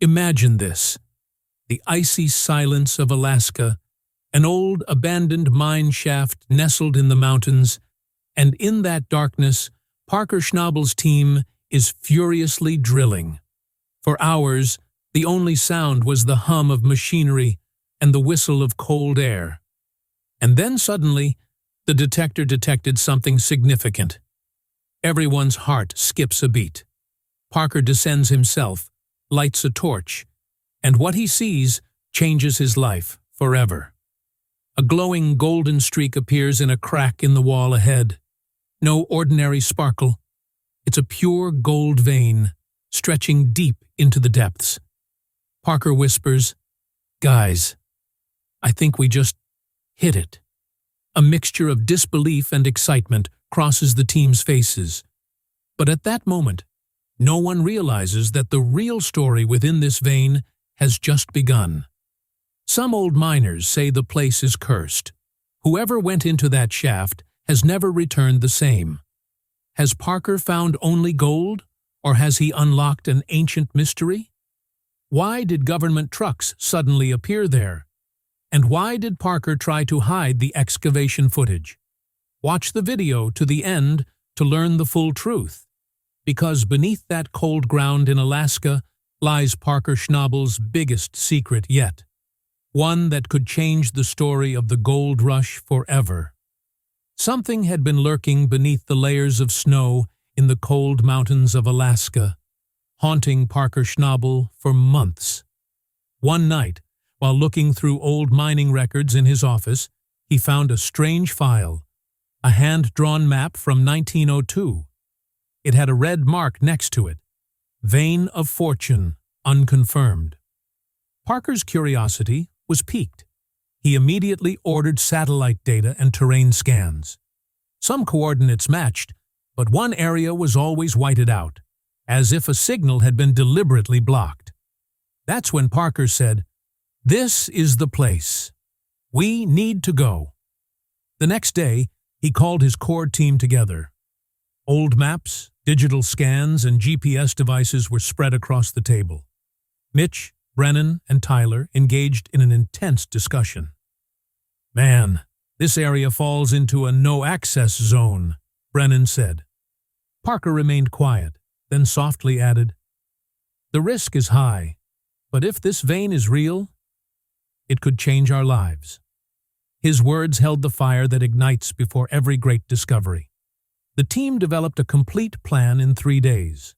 Imagine this: the icy silence of Alaska, an old abandoned mine shaft nestled in the mountains, and in that darkness, Parker Schnabel's team is furiously drilling. For hours, the only sound was the hum of machinery and the whistle of cold air. And then suddenly, the detector detected something significant. Everyone's heart skips a beat. Parker descends himself, lights a torch, and what he sees changes his life forever. A glowing golden streak appears in a crack in the wall ahead. No ordinary sparkle. It's a pure gold vein, stretching deep into the depths. Parker whispers, "Guys, I think we just hit it." A mixture of disbelief and excitement crosses the team's faces. But at that moment, no one realizes that the real story within this vein has just begun. Some old miners say the place is cursed. Whoever went into that shaft has never returned the same. Has Parker found only gold, or has he unlocked an ancient mystery? Why did government trucks suddenly appear there? And why did Parker try to hide the excavation footage? Watch the video to the end to learn the full truth. Because beneath that cold ground in Alaska lies Parker Schnabel's biggest secret yet. One that could change the story of the gold rush forever. Something had been lurking beneath the layers of snow in the cold mountains of Alaska, haunting Parker Schnabel for months. One night, while looking through old mining records in his office, he found a strange file, a hand-drawn map from 1902. It had a red mark next to it, Vein of Fortune, unconfirmed. Parker's curiosity was piqued. He immediately ordered satellite data and terrain scans. Some coordinates matched, but one area was always whited out, as if a signal had been deliberately blocked. That's when Parker said, "This is the place. We need to go." The next day, he called his core team together. Old maps, digital scans, and GPS devices were spread across the table. Mitch, Brennan, and Tyler engaged in an intense discussion. "Man, this area falls into a no-access zone," Brennan said. Parker remained quiet, then softly added, "The risk is high, but if this vein is real, it could change our lives." His words held the fire that ignites before every great discovery. The team developed a complete plan in 3 days.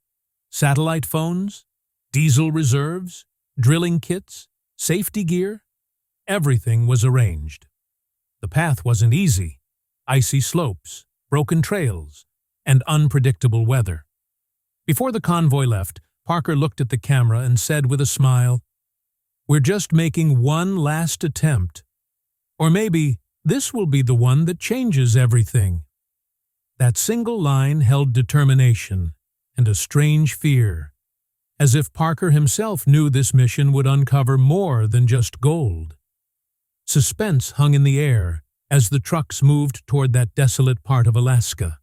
Satellite phones, diesel reserves, drilling kits, safety gear, everything was arranged. The path wasn't easy: icy slopes, broken trails, and unpredictable weather. Before the convoy left, Parker looked at the camera and said with a smile, "We're just making one last attempt. Or maybe this will be the one that changes everything." That single line held determination and a strange fear, as if Parker himself knew this mission would uncover more than just gold. Suspense hung in the air as the trucks moved toward that desolate part of Alaska.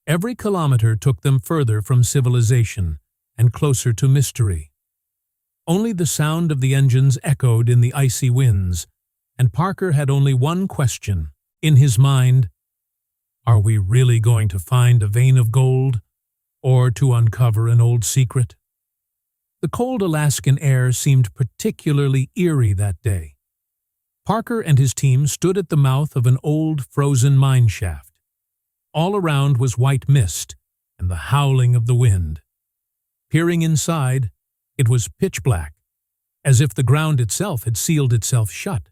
Every kilometer took them further from civilization and closer to mystery. Only the sound of the engines echoed in the icy winds, and Parker had only one question in his mind: are we really going to find a vein of gold, or to uncover an old secret? The cold Alaskan air seemed particularly eerie that day. Parker and his team stood at the mouth of an old frozen mine shaft. All around was white mist and the howling of the wind. Peering inside, it was pitch black, as if the ground itself had sealed itself shut.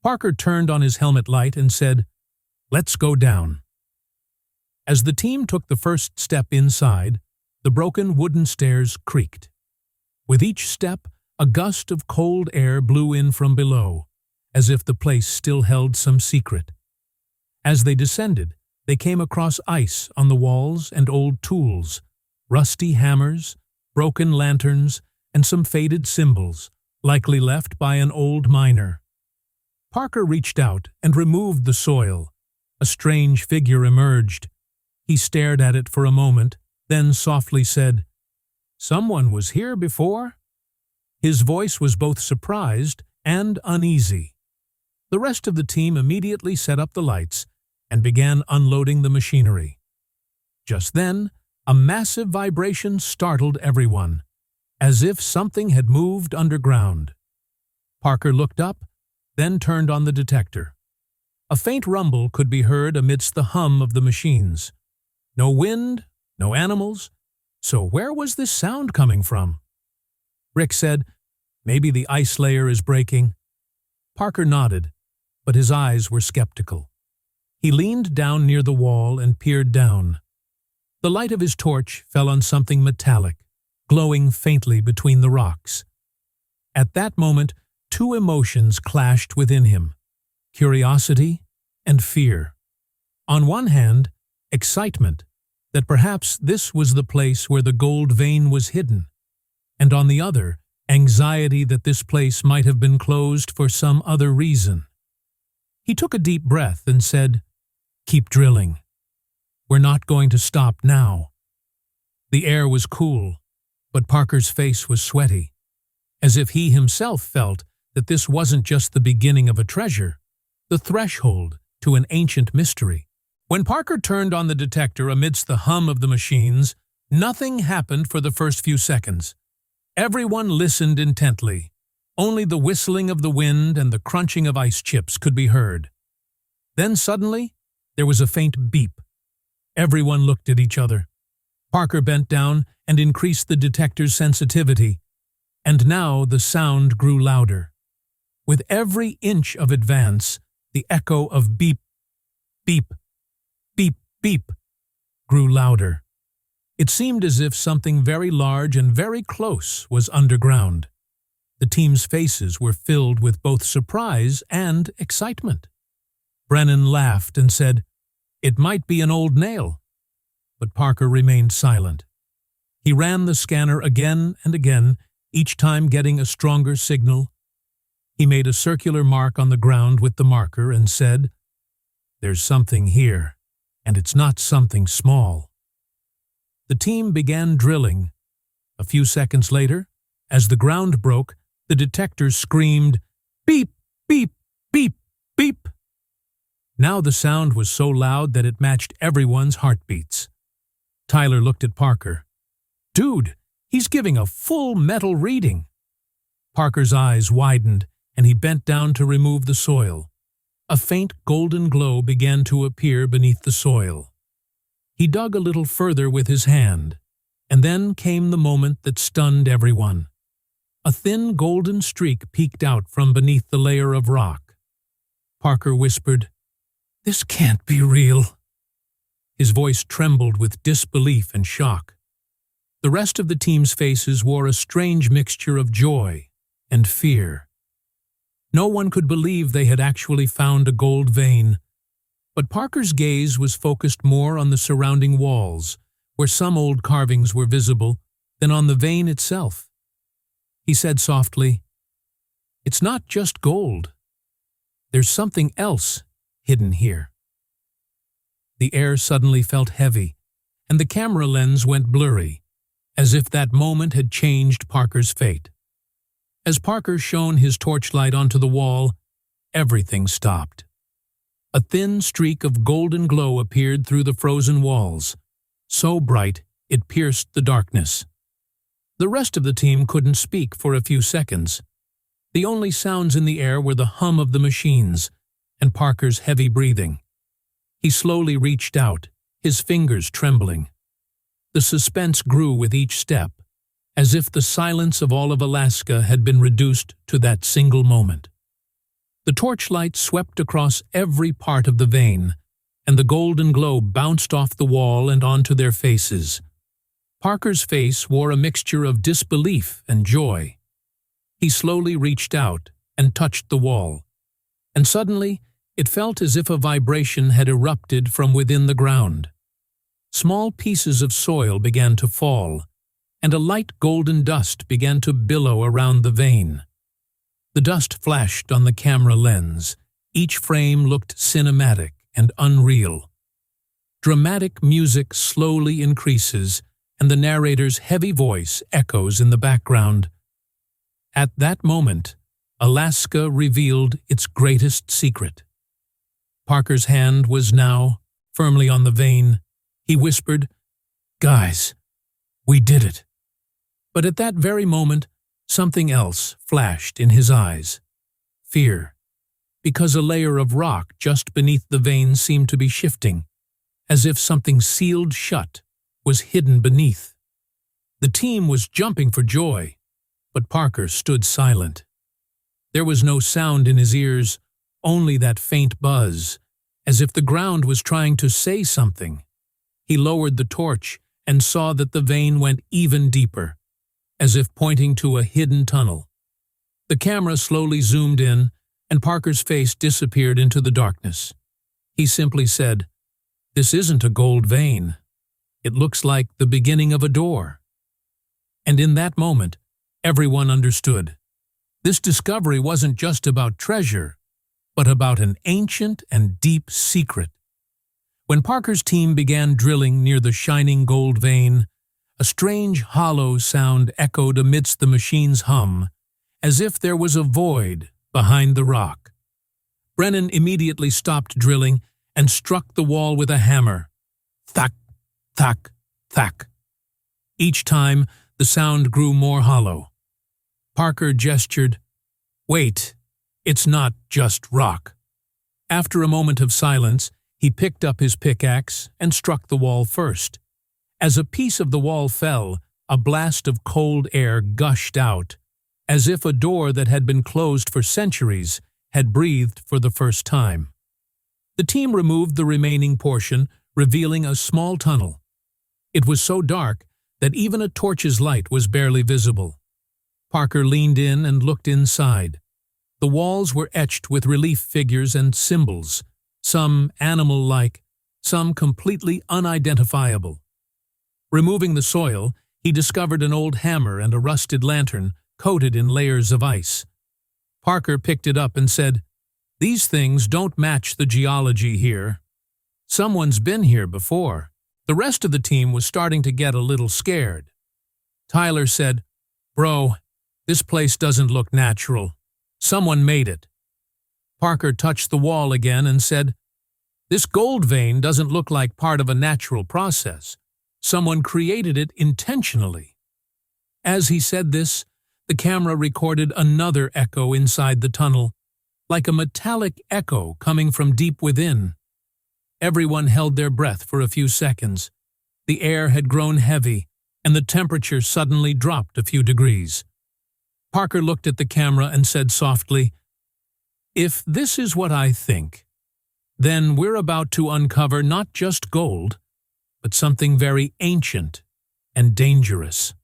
Parker turned on his helmet light and said, "Let's go down." As the team took the first step inside, the broken wooden stairs creaked. With each step, a gust of cold air blew in from below, as if the place still held some secret. As they descended, they came across ice on the walls and old tools, rusty hammers, broken lanterns, and some faded symbols, likely left by an old miner. Parker reached out and removed the soil. A strange figure emerged. He stared at it for a moment, then softly said, "Someone was here before?" His voice was both surprised and uneasy. The rest of the team immediately set up the lights and began unloading the machinery. Just then, a massive vibration startled everyone, as if something had moved underground. Parker looked up, then turned on the detector. A faint rumble could be heard amidst the hum of the machines. No wind, no animals. So where was this sound coming from? Rick said, "Maybe the ice layer is breaking." Parker nodded, but his eyes were skeptical. He leaned down near the wall and peered down. The light of his torch fell on something metallic, glowing faintly between the rocks. At that moment, two emotions clashed within him: curiosity and fear. On one hand, excitement that perhaps this was the place where the gold vein was hidden, and on the other, anxiety that this place might have been closed for some other reason. He took a deep breath and said, "Keep drilling. We're not going to stop now." The air was cool, but Parker's face was sweaty, as if he himself felt that this wasn't just the beginning of a treasure, the threshold to an ancient mystery. When Parker turned on the detector amidst the hum of the machines, nothing happened for the first few seconds. Everyone listened intently. Only the whistling of the wind and the crunching of ice chips could be heard. Then suddenly, there was a faint beep. Everyone looked at each other. Parker bent down and increased the detector's sensitivity, and now the sound grew louder. With every inch of advance, the echo of beep, beep, beep, beep grew louder. It seemed as if something very large and very close was underground. The team's faces were filled with both surprise and excitement. Brennan laughed and said, "It might be an old nail." But Parker remained silent. He ran the scanner again and again, each time getting a stronger signal. He made a circular mark on the ground with the marker and said, "There's something here, and it's not something small." The team began drilling. A few seconds later, as the ground broke, the detector screamed, "Beep, beep, beep, beep." Now the sound was so loud that it matched everyone's heartbeats. Tyler looked at Parker. "Dude, he's giving a full metal reading." Parker's eyes widened, and he bent down to remove the soil. A faint golden glow began to appear beneath the soil. He dug a little further with his hand, and then came the moment that stunned everyone. A thin golden streak peeked out from beneath the layer of rock. Parker whispered, "This can't be real." His voice trembled with disbelief and shock. The rest of the team's faces wore a strange mixture of joy and fear. No one could believe they had actually found a gold vein, but Parker's gaze was focused more on the surrounding walls, where some old carvings were visible, than on the vein itself. He said softly, "It's not just gold. There's something else hidden here." The air suddenly felt heavy, and the camera lens went blurry, as if that moment had changed Parker's fate. As Parker shone his torchlight onto the wall, everything stopped. A thin streak of golden glow appeared through the frozen walls, so bright it pierced the darkness. The rest of the team couldn't speak for a few seconds. The only sounds in the air were the hum of the machines and Parker's heavy breathing. He slowly reached out, his fingers trembling. The suspense grew with each step, as if the silence of all of Alaska had been reduced to that single moment. The torchlight swept across every part of the vein, and the golden glow bounced off the wall and onto their faces. Parker's face wore a mixture of disbelief and joy. He slowly reached out and touched the wall, and suddenly it felt as if a vibration had erupted from within the ground. Small pieces of soil began to fall, and a light golden dust began to billow around the vein. The dust flashed on the camera lens. Each frame looked cinematic and unreal. Dramatic music slowly increases, and the narrator's heavy voice echoes in the background. At that moment, Alaska revealed its greatest secret. Parker's hand was now firmly on the vein. He whispered, "Guys, we did it." But at that very moment, something else flashed in his eyes. Fear, because a layer of rock just beneath the vein seemed to be shifting, as if something sealed shut was hidden beneath. The team was jumping for joy, but Parker stood silent. There was no sound in his ears, only that faint buzz, as if the ground was trying to say something. He lowered the torch and saw that the vein went even deeper, as if pointing to a hidden tunnel. The camera slowly zoomed in, and Parker's face disappeared into the darkness. He simply said, "This isn't a gold vein. It looks like the beginning of a door." And in that moment, everyone understood. This discovery wasn't just about treasure, but about an ancient and deep secret. When Parker's team began drilling near the shining gold vein, a strange hollow sound echoed amidst the machine's hum, as if there was a void behind the rock. Brennan immediately stopped drilling and struck the wall with a hammer. Thack, thack, thack. Each time, the sound grew more hollow. Parker gestured, "Wait, it's not just rock." After a moment of silence, he picked up his pickaxe and struck the wall first. As a piece of the wall fell, a blast of cold air gushed out, as if a door that had been closed for centuries had breathed for the first time. The team removed the remaining portion, revealing a small tunnel. It was so dark that even a torch's light was barely visible. Parker leaned in and looked inside. The walls were etched with relief figures and symbols, some animal-like, some completely unidentifiable. Removing the soil, he discovered an old hammer and a rusted lantern coated in layers of ice. Parker picked it up and said, "These things don't match the geology here. Someone's been here before." The rest of the team was starting to get a little scared. Tyler said, "Bro, this place doesn't look natural. Someone made it." Parker touched the wall again and said, "This gold vein doesn't look like part of a natural process. Someone created it intentionally." As he said this, the camera recorded another echo inside the tunnel, like a metallic echo coming from deep within. Everyone held their breath for a few seconds. The air had grown heavy, and the temperature suddenly dropped a few degrees. Parker looked at the camera and said softly, "If this is what I think, then we're about to uncover not just gold, but something very ancient and dangerous."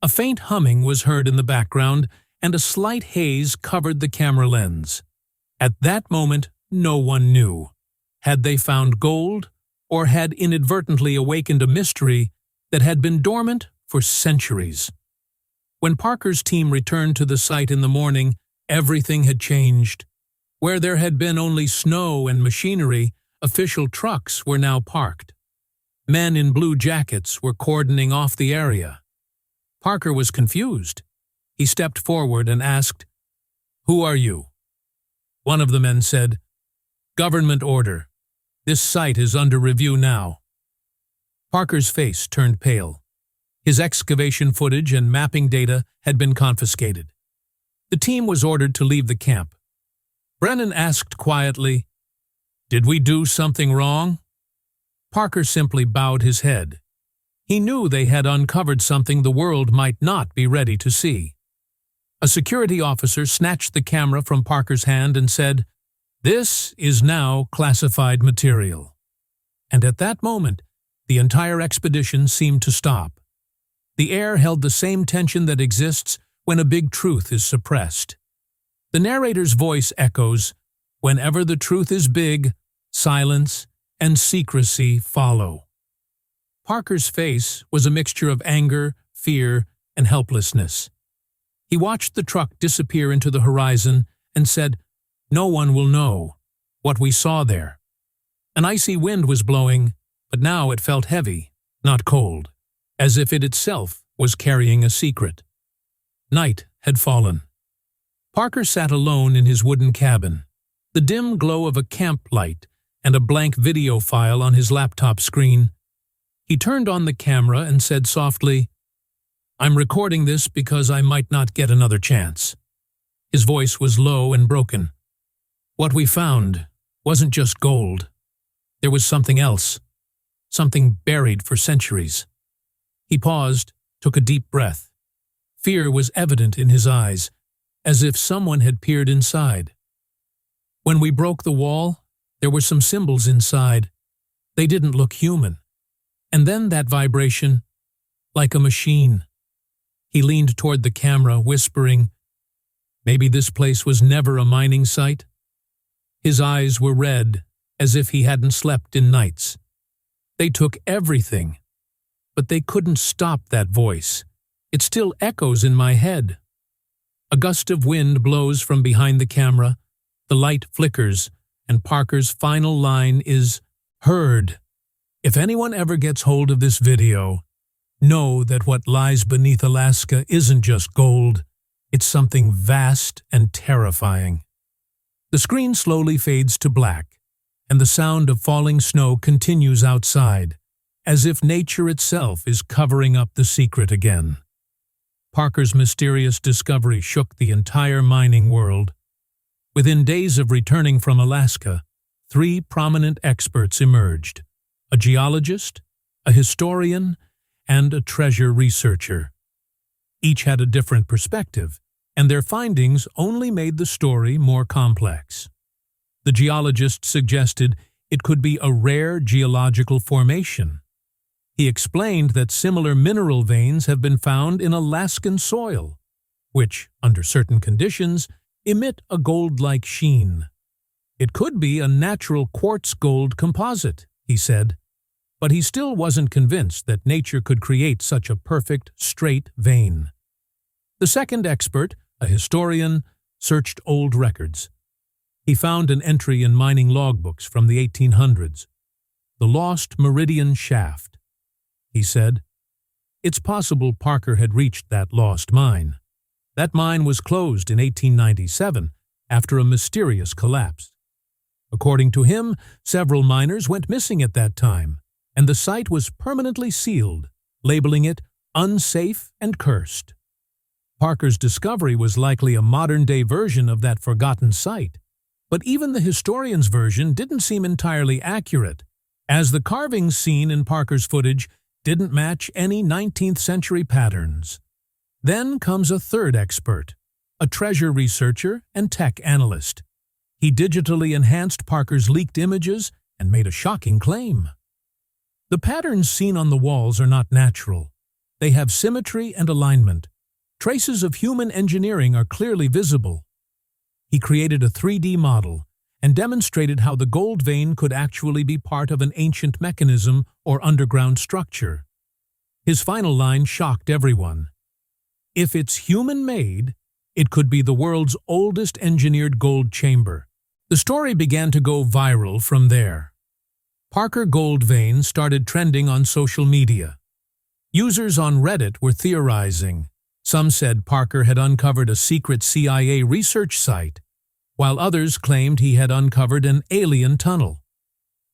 A faint humming was heard in the background, and a slight haze covered the camera lens. At that moment, no one knew. Had they found gold, or had inadvertently awakened a mystery that had been dormant for centuries? When Parker's team returned to the site in the morning, everything had changed. Where there had been only snow and machinery, official trucks were now parked. Men in blue jackets were cordoning off the area. Parker was confused. He stepped forward and asked, "Who are you?" One of the men said, "Government order. This site is under review now." Parker's face turned pale. His excavation footage and mapping data had been confiscated. The team was ordered to leave the camp. Brennan asked quietly, "Did we do something wrong?" Parker simply bowed his head. He knew they had uncovered something the world might not be ready to see. A security officer snatched the camera from Parker's hand and said, "This is now classified material." And at that moment, the entire expedition seemed to stop. The air held the same tension that exists when a big truth is suppressed. The narrator's voice echoes, "Whenever the truth is big, silence and secrecy follow." Parker's face was a mixture of anger, fear, and helplessness. He watched the truck disappear into the horizon and said, "No one will know what we saw there." An icy wind was blowing, but now it felt heavy, not cold, as if it itself was carrying a secret. Night had fallen. Parker sat alone in his wooden cabin, the dim glow of a camp light and a blank video file on his laptop screen. He turned on the camera and said softly, "I'm recording this because I might not get another chance." His voice was low and broken. What we found wasn't just gold. There was something else, something buried for centuries. He paused, took a deep breath. Fear was evident in his eyes, as if someone had peered inside. When we broke the wall, there were some symbols inside. They didn't look human. And then that vibration, like a machine. He leaned toward the camera, whispering, "Maybe this place was never a mining site." His eyes were red, as if he hadn't slept in nights. They took everything, but they couldn't stop that voice. It still echoes in my head. A gust of wind blows from behind the camera, the light flickers, and Parker's final line is, "Heard. If anyone ever gets hold of this video, know that what lies beneath Alaska isn't just gold, it's something vast and terrifying." The screen slowly fades to black, and the sound of falling snow continues outside, as if nature itself is covering up the secret again. Parker's mysterious discovery shook the entire mining world. Within days of returning from Alaska, 3 prominent experts emerged: a geologist, a historian, and a treasure researcher. Each had a different perspective, and their findings only made the story more complex. The geologist suggested it could be a rare geological formation. He explained that similar mineral veins have been found in Alaskan soil, which, under certain conditions, emit a gold-like sheen. It could be a natural quartz-gold composite, he said, but he still wasn't convinced that nature could create such a perfect, straight vein. The second expert, a historian, searched old records. He found an entry in mining logbooks from the 1800s. "The Lost Meridian Shaft," he said. It's possible Parker had reached that lost mine. That mine was closed in 1897 after a mysterious collapse. According to him, several miners went missing at that time, and the site was permanently sealed, labeling it unsafe and cursed. Parker's discovery was likely a modern-day version of that forgotten site, but even the historian's version didn't seem entirely accurate, as the carvings seen in Parker's footage didn't match any 19th century patterns. Then comes a third expert, a treasure researcher and tech analyst. He digitally enhanced Parker's leaked images and made a shocking claim. The patterns seen on the walls are not natural. They have symmetry and alignment. Traces of human engineering are clearly visible. He created a 3D model and demonstrated how the gold vein could actually be part of an ancient mechanism or underground structure. His final line shocked everyone. If it's human-made, it could be the world's oldest engineered gold chamber. The story began to go viral from there. Parker Gold Vein started trending on social media. Users on Reddit were theorizing. Some said Parker had uncovered a secret CIA research site, while others claimed he had uncovered an alien tunnel.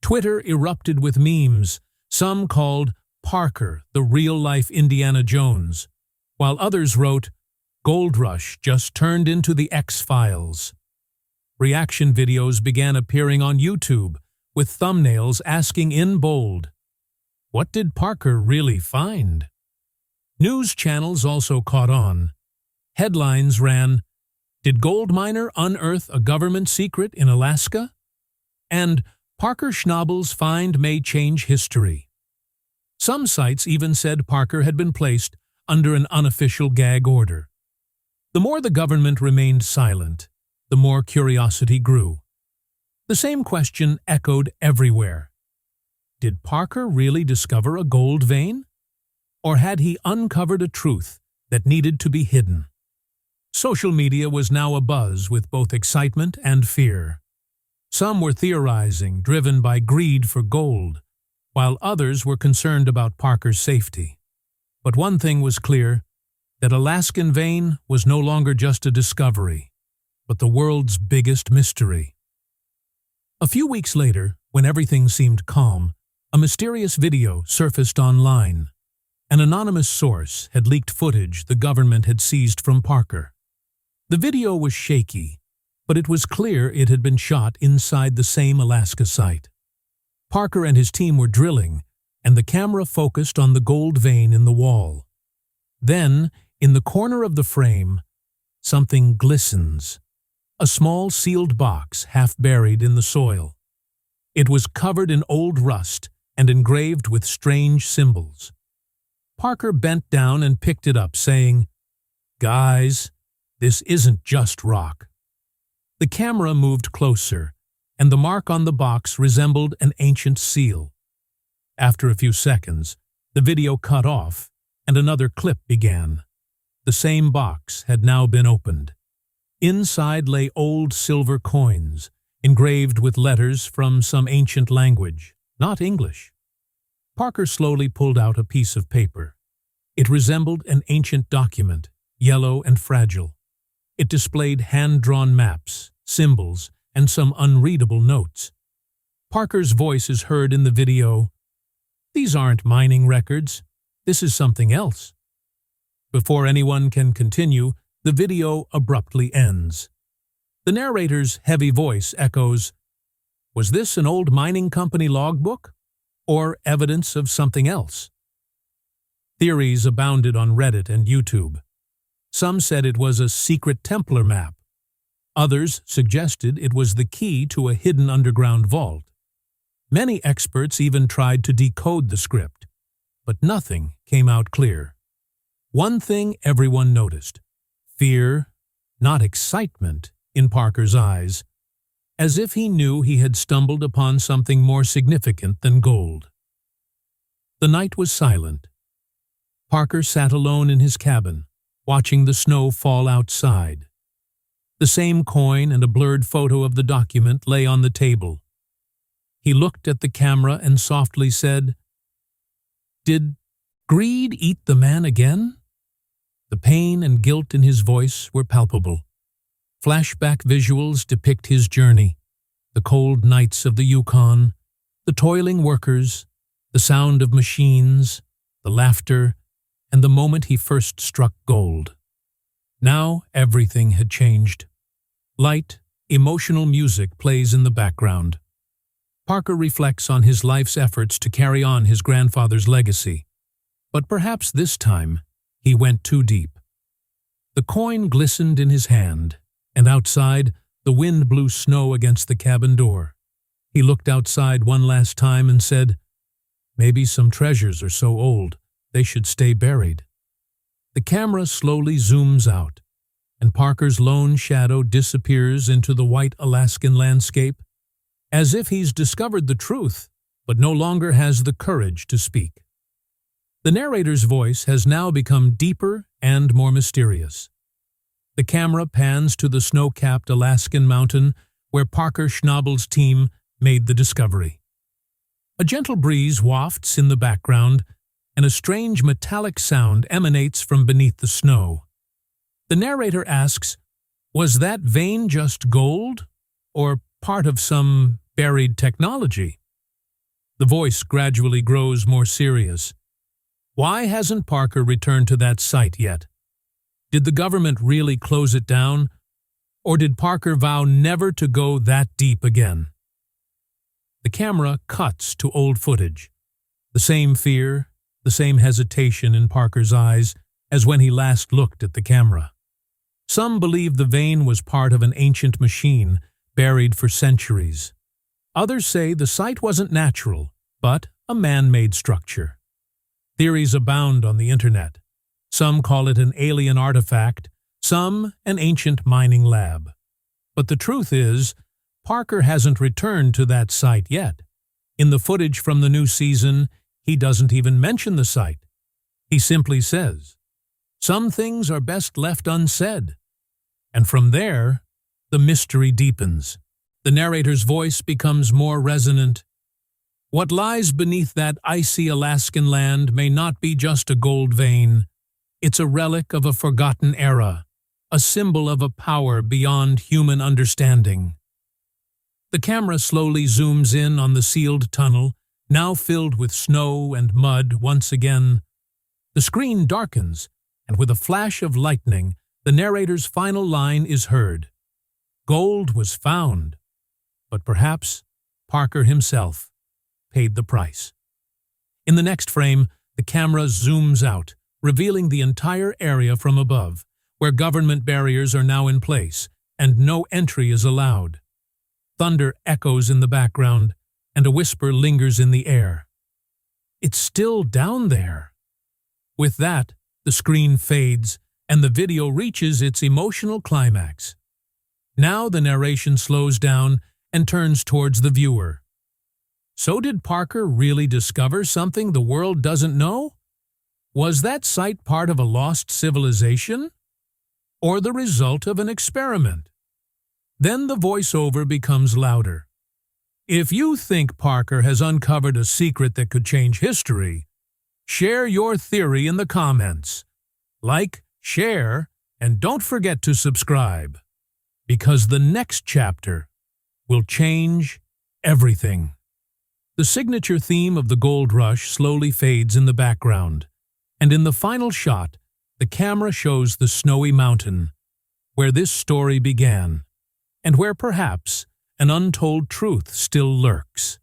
Twitter erupted with memes, some called Parker the real-life Indiana Jones, while others wrote, "Gold Rush just turned into the X-Files." Reaction videos began appearing on YouTube, with thumbnails asking in bold, "What did Parker really find?" News channels also caught on. Headlines ran, "Did gold miner unearth a government secret in Alaska?" And "Parker Schnabel's find may change history." Some sites even said Parker had been placed under an unofficial gag order. The more the government remained silent, the more curiosity grew. The same question echoed everywhere. Did Parker really discover a gold vein? Or had he uncovered a truth that needed to be hidden? Social media was now abuzz with both excitement and fear. Some were theorizing, driven by greed for gold, while others were concerned about Parker's safety. But one thing was clear: that Alaskan vein was no longer just a discovery, but the world's biggest mystery. A few weeks later, when everything seemed calm, a mysterious video surfaced online. An anonymous source had leaked footage the government had seized from Parker. The video was shaky, but it was clear it had been shot inside the same Alaska site. Parker and his team were drilling, and the camera focused on the gold vein in the wall. Then, in the corner of the frame, something glistens. A small sealed box half buried in the soil. It was covered in old rust and engraved with strange symbols. Parker bent down and picked it up, saying, "Guys, this isn't just rock." The camera moved closer, and the mark on the box resembled an ancient seal. After a few seconds, the video cut off, and another clip began. The same box had now been opened. Inside lay old silver coins, engraved with letters from some ancient language, not English. Parker slowly pulled out a piece of paper. It resembled an ancient document, yellow and fragile. It displayed hand-drawn maps, symbols, and some unreadable notes. Parker's voice is heard in the video. "These aren't mining records. This is something else." Before anyone can continue, the video abruptly ends. The narrator's heavy voice echoes, "Was this an old mining company logbook? Or evidence of something else?" Theories abounded on Reddit and YouTube. Some said it was a secret Templar map. Others suggested it was the key to a hidden underground vault. Many experts even tried to decode the script, but nothing came out clear. One thing everyone noticed: fear, not excitement, in Parker's eyes, as if he knew he had stumbled upon something more significant than gold. The night was silent. Parker sat alone in his cabin, watching the snow fall outside. The same coin and a blurred photo of the document lay on the table. He looked at the camera and softly said, "Did greed eat the man again?" The pain and guilt in his voice were palpable. Flashback visuals depict his journey, the cold nights of the Yukon, the toiling workers, the sound of machines, the laughter, and the moment he first struck gold. Now everything had changed. Light, emotional music plays in the background. Parker reflects on his life's efforts to carry on his grandfather's legacy. But perhaps this time, he went too deep. The coin glistened in his hand, and outside, the wind blew snow against the cabin door. He looked outside one last time and said, "Maybe some treasures are so old, they should stay buried." The camera slowly zooms out, and Parker's lone shadow disappears into the white Alaskan landscape, as if he's discovered the truth, but no longer has the courage to speak. The narrator's voice has now become deeper and more mysterious. The camera pans to the snow-capped Alaskan mountain where Parker Schnabel's team made the discovery. A gentle breeze wafts in the background, and a strange metallic sound emanates from beneath the snow. The narrator asks, "Was that vein just gold, or part of some buried technology?" The voice gradually grows more serious. Why hasn't Parker returned to that site yet? Did the government really close it down, or did Parker vow never to go that deep again? The camera cuts to old footage. The same fear, the same hesitation in Parker's eyes as when he last looked at the camera. Some believe the vein was part of an ancient machine buried for centuries. Others say the site wasn't natural, but a man-made structure. Theories abound on the internet. Some call it an alien artifact, some an ancient mining lab. But the truth is, Parker hasn't returned to that site yet. In the footage from the new season, he doesn't even mention the site. He simply says, "Some things are best left unsaid." And from there, the mystery deepens. The narrator's voice becomes more resonant. What lies beneath that icy Alaskan land may not be just a gold vein. It's a relic of a forgotten era, a symbol of a power beyond human understanding. The camera slowly zooms in on the sealed tunnel, now filled with snow and mud once again. The screen darkens, and with a flash of lightning, the narrator's final line is heard. Gold was found, but perhaps Parker himself paid the price. In the next frame, the camera zooms out, revealing the entire area from above, where government barriers are now in place, and no entry is allowed. Thunder echoes in the background, and a whisper lingers in the air. It's still down there. With that, the screen fades, and the video reaches its emotional climax. Now the narration slows down and turns towards the viewer. So did Parker really discover something the world doesn't know? Was that site part of a lost civilization? Or the result of an experiment? Then the voiceover becomes louder. If you think Parker has uncovered a secret that could change history, share your theory in the comments. Like, share, and don't forget to subscribe, because the next chapter will change everything. The signature theme of the gold rush slowly fades in the background, and in the final shot, the camera shows the snowy mountain, where this story began, and where perhaps an untold truth still lurks.